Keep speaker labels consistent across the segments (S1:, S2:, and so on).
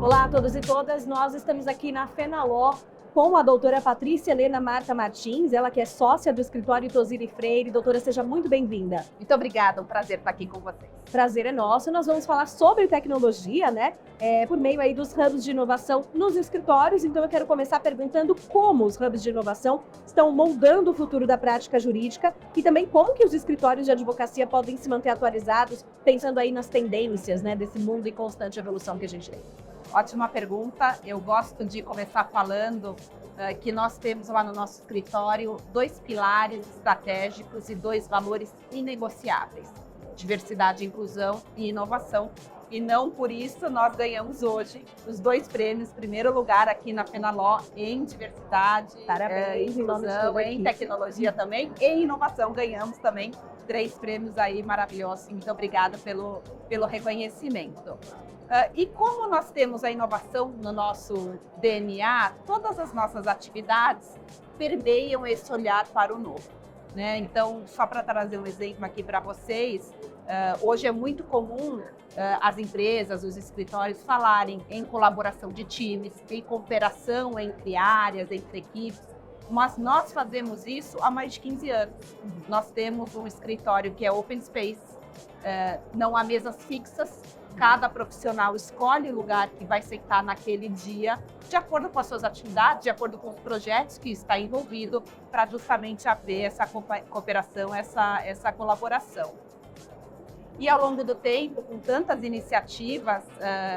S1: Olá a todos e todas, nós estamos aqui na Fenaló com a doutora Patrícia Helena Marta Martins, ela que é sócia do escritório Tozzi Freire. Doutora, seja muito bem-vinda.
S2: Muito obrigada, um prazer estar aqui com vocês.
S1: Prazer é nosso. Nós vamos falar sobre tecnologia, né? Por meio aí dos hubs de inovação nos escritórios. Então eu quero começar perguntando como os hubs de inovação estão moldando o futuro da prática jurídica e também como que os escritórios de advocacia podem se manter atualizados, pensando aí nas tendências, né, desse mundo em constante evolução que a gente tem.
S2: Ótima pergunta. Eu gosto de começar falando que nós temos lá no nosso escritório 2 pilares estratégicos e 2 valores inegociáveis: diversidade, inclusão e inovação. E não por isso nós ganhamos hoje os 2 prêmios, primeiro lugar aqui na Fenaló em diversidade, inclusão, em tecnologia também, e em inovação ganhamos também 3 prêmios aí maravilhosos. Muito obrigada pelo reconhecimento. E como nós temos a inovação no nosso DNA, todas as nossas atividades permeiam esse olhar para o novo, né? Então, só para trazer um exemplo aqui para vocês, hoje é muito comum as empresas, os escritórios falarem em colaboração de times, em cooperação entre áreas, entre equipes, mas nós fazemos isso há mais de 15 anos. Nós temos um escritório que é open space, não há mesas fixas. Cada profissional escolhe o lugar que vai sentar naquele dia, de acordo com as suas atividades, de acordo com os projetos que está envolvido, para justamente haver essa cooperação, essa colaboração. E ao longo do tempo, com tantas iniciativas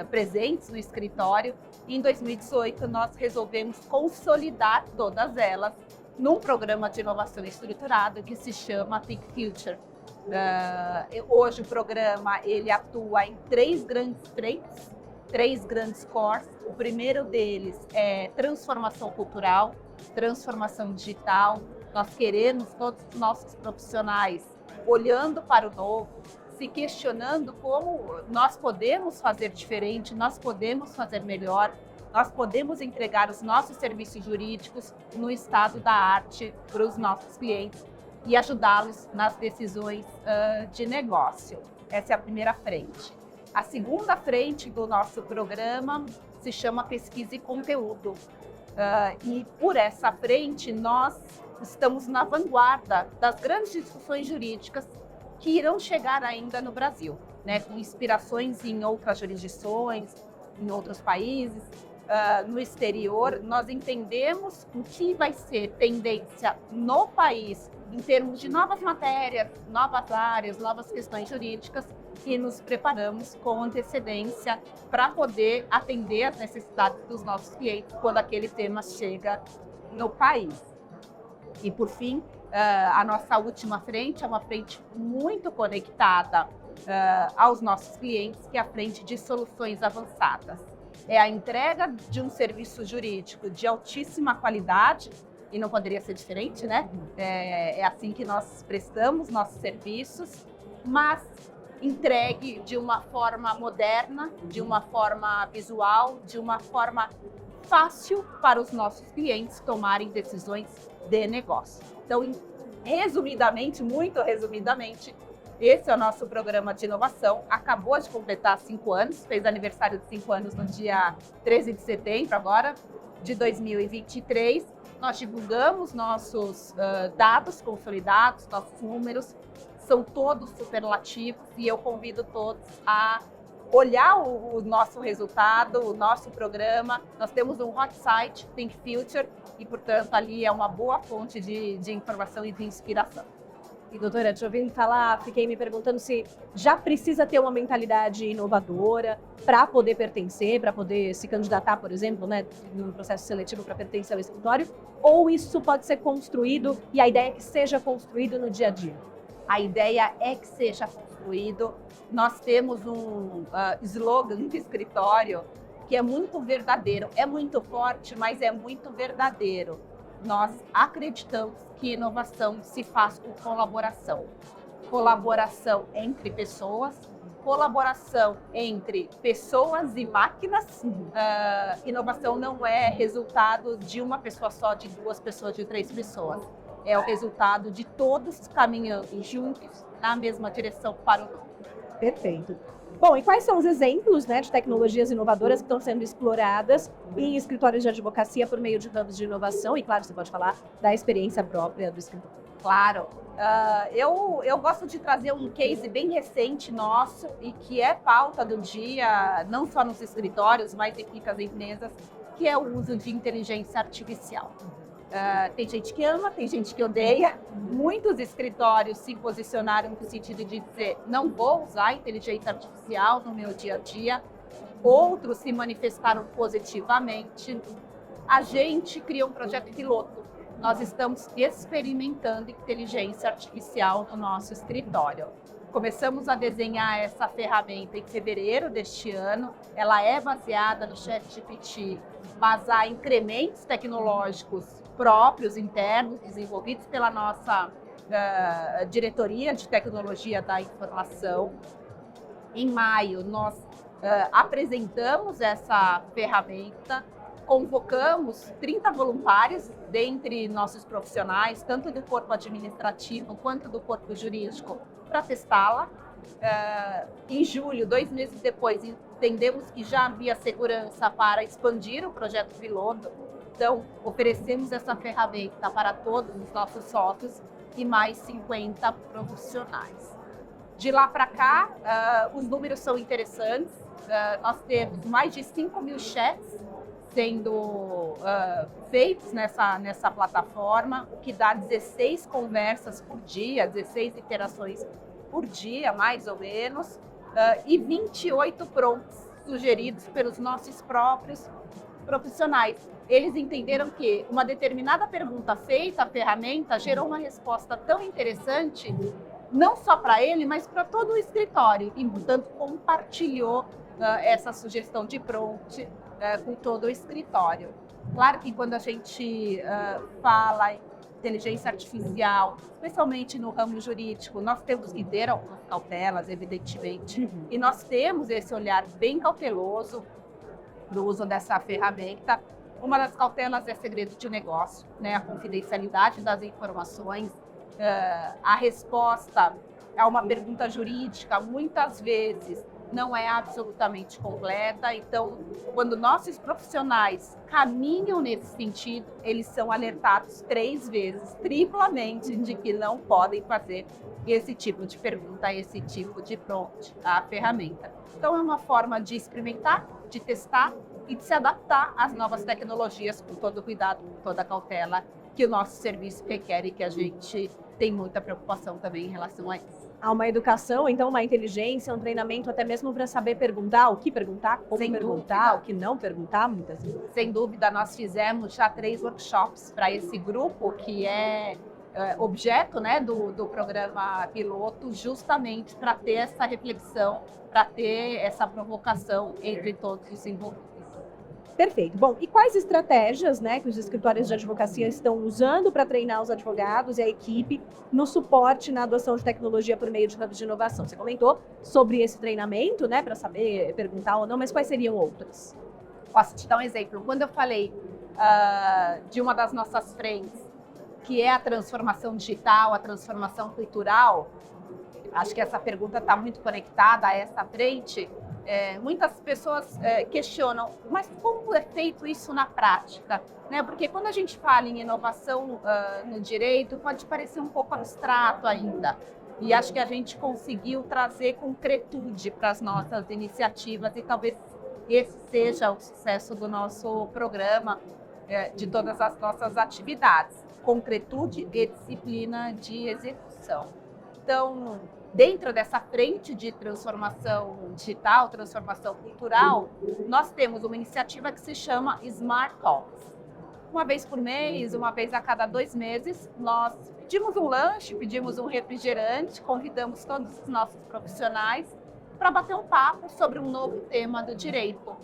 S2: presentes no escritório, em 2018 nós resolvemos consolidar todas elas num programa de inovação estruturado que se chama Think Future. Hoje o programa ele atua em 3 grandes frentes, 3 grandes cores. O primeiro deles é transformação cultural, transformação digital. Nós queremos todos os nossos profissionais olhando para o novo, se questionando como nós podemos fazer diferente, nós podemos fazer melhor, nós podemos entregar os nossos serviços jurídicos no estado da arte para os nossos clientes e ajudá-los nas decisões de negócio. Essa é a primeira frente. A segunda frente do nosso programa se chama pesquisa e conteúdo. E por essa frente nós estamos na vanguarda das grandes discussões jurídicas que irão chegar ainda no Brasil, né, com inspirações em outras jurisdições, em outros países. No exterior, nós entendemos o que vai ser tendência no país em termos de novas matérias, novas áreas, novas questões jurídicas, e nos preparamos com antecedência para poder atender às necessidades dos nossos clientes quando aquele tema chega no país. E por fim, a nossa última frente é uma frente muito conectada aos nossos clientes, que é a frente de soluções avançadas. É a entrega de um serviço jurídico de altíssima qualidade, e não poderia ser diferente, né? É assim que nós prestamos nossos serviços, mas entregue de uma forma moderna, de uma forma visual, de uma forma fácil para os nossos clientes tomarem decisões de negócio. Então, resumidamente, muito resumidamente, esse é o nosso programa de inovação. Acabou de completar 5 anos, fez aniversário de 5 anos no dia 13 de setembro agora, de 2023. Nós divulgamos nossos dados consolidados, nossos números, são todos superlativos, e eu convido todos a olhar o nosso resultado, o nosso programa. Nós temos um hot site, Think Future, e, portanto, ali é uma boa fonte de informação e de inspiração.
S1: E, doutora, te ouvindo falar, fiquei me perguntando se já precisa ter uma mentalidade inovadora para poder pertencer, para poder se candidatar, por exemplo, né, num processo seletivo para pertencer ao escritório, ou isso pode ser construído e a ideia é que seja construído no dia a dia?
S2: A ideia é que seja construído. Nós temos um slogan do escritório que é muito verdadeiro, é muito forte, mas é muito verdadeiro. Nós acreditamos que inovação se faz com colaboração. Colaboração entre pessoas, colaboração entre pessoas e máquinas. Inovação não é resultado de uma pessoa só, de 2 pessoas, de 3 pessoas. É o resultado de todos caminhando juntos na mesma direção para o novo.
S1: Perfeito. Bom, e quais são os exemplos, né, de tecnologias inovadoras que estão sendo exploradas em escritórios de advocacia por meio de hubs de inovação? E, claro, você pode falar da experiência própria do escritório.
S2: Claro. Eu gosto de trazer um case bem recente nosso e que é pauta do dia, não só nos escritórios, mas em muitas empresas, que é o uso de inteligência artificial. Tem gente que ama, tem gente que odeia. Muitos escritórios se posicionaram no sentido de dizer, não vou usar inteligência artificial no meu dia a dia. Outros se manifestaram positivamente. A gente criou um projeto piloto. Nós estamos experimentando inteligência artificial no nosso escritório. Começamos a desenhar essa ferramenta em fevereiro deste ano. Ela é baseada no ChatGPT, mas há incrementos tecnológicos próprios, internos, desenvolvidos pela nossa diretoria de tecnologia da informação. Em maio, nós apresentamos essa ferramenta, convocamos 30 voluntários dentre nossos profissionais, tanto do corpo administrativo quanto do corpo jurídico, para testá-la. Em julho, 2 meses depois, entendemos que já havia segurança para expandir o projeto piloto. Então, oferecemos essa ferramenta para todos os nossos sócios e mais 50 profissionais. De lá para cá, os números são interessantes. Nós temos mais de 5.000 chats sendo feitos nessa plataforma, o que dá 16 conversas por dia, 16 interações por dia, mais ou menos, e 28 prompts sugeridos pelos nossos próprios profissionais. Eles entenderam que uma determinada pergunta feita à ferramenta gerou uma resposta tão interessante, não só para ele, mas para todo o escritório, e, portanto, compartilhou essa sugestão de prompt com todo o escritório. Claro que quando a gente fala em inteligência artificial, especialmente no ramo jurídico, nós temos que ter algumas cautelas, evidentemente, e nós temos esse olhar bem cauteloso do uso dessa ferramenta. Uma das cautelas é segredo de negócio, né? A confidencialidade das informações. A resposta a uma pergunta jurídica, muitas vezes, não é absolutamente completa. Então, quando nossos profissionais caminham nesse sentido, eles são alertados 3 vezes, triplamente, de que não podem fazer esse tipo de pergunta, esse tipo de prompt à ferramenta. Então, é uma forma de experimentar, de testar e de se adaptar às novas tecnologias com todo o cuidado, com toda a cautela que o nosso serviço requer e que a gente tem muita preocupação também em relação a isso.
S1: Há uma educação, então uma inteligência, um treinamento até mesmo para saber perguntar, o que perguntar, como
S2: Sem
S1: perguntar,
S2: dúvida.
S1: o que não perguntar, muitas vezes.
S2: Sem dúvida, nós fizemos já 3 workshops para esse grupo que é objeto, né, do programa piloto, justamente para ter essa reflexão, para ter essa provocação entre todos os envolvidos.
S1: Perfeito. Bom, e quais estratégias, né, que os escritórios de advocacia estão usando para treinar os advogados e a equipe no suporte na adoção de tecnologia por meio de hubs de inovação? Você comentou sobre esse treinamento, né, para saber perguntar ou não, mas quais seriam outras?
S2: Posso te dar um exemplo? Quando eu falei de uma das nossas frentes, que é a transformação digital, a transformação cultural, acho que essa pergunta está muito conectada a essa frente. Muitas pessoas questionam, mas como é feito isso na prática? Né? Porque quando a gente fala em inovação no direito, pode parecer um pouco abstrato ainda. E acho que a gente conseguiu trazer concretude para as nossas iniciativas e talvez esse seja o sucesso do nosso programa, de todas as nossas atividades. Concretude e disciplina de execução. Então, dentro dessa frente de transformação digital, transformação cultural, nós temos uma iniciativa que se chama Smart Talks. Uma vez por mês, uma vez a cada 2 meses, nós pedimos um lanche, pedimos um refrigerante, convidamos todos os nossos profissionais para bater um papo sobre um novo tema do direito.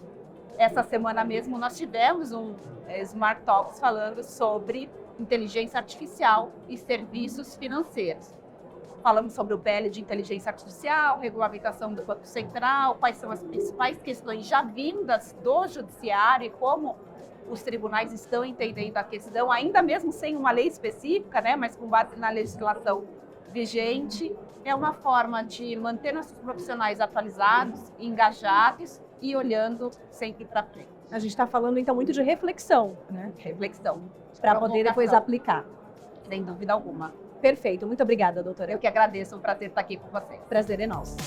S2: Essa semana mesmo nós tivemos um Smart Talks falando sobre inteligência artificial e serviços financeiros. Falamos sobre o PL de inteligência artificial, regulamentação do Banco Central, quais são as principais questões já vindas do judiciário e como os tribunais estão entendendo a questão, ainda mesmo sem uma lei específica, né, mas com base na legislação vigente, é uma forma de manter nossos profissionais atualizados, engajados e olhando sempre para frente.
S1: A gente está falando, então, muito de reflexão, né?
S2: Reflexão.
S1: Para poder depois aplicar.
S2: Sem dúvida alguma.
S1: Perfeito. Muito obrigada, doutora.
S2: Eu que agradeço, é um prazer estar aqui com vocês.
S1: Prazer é nosso.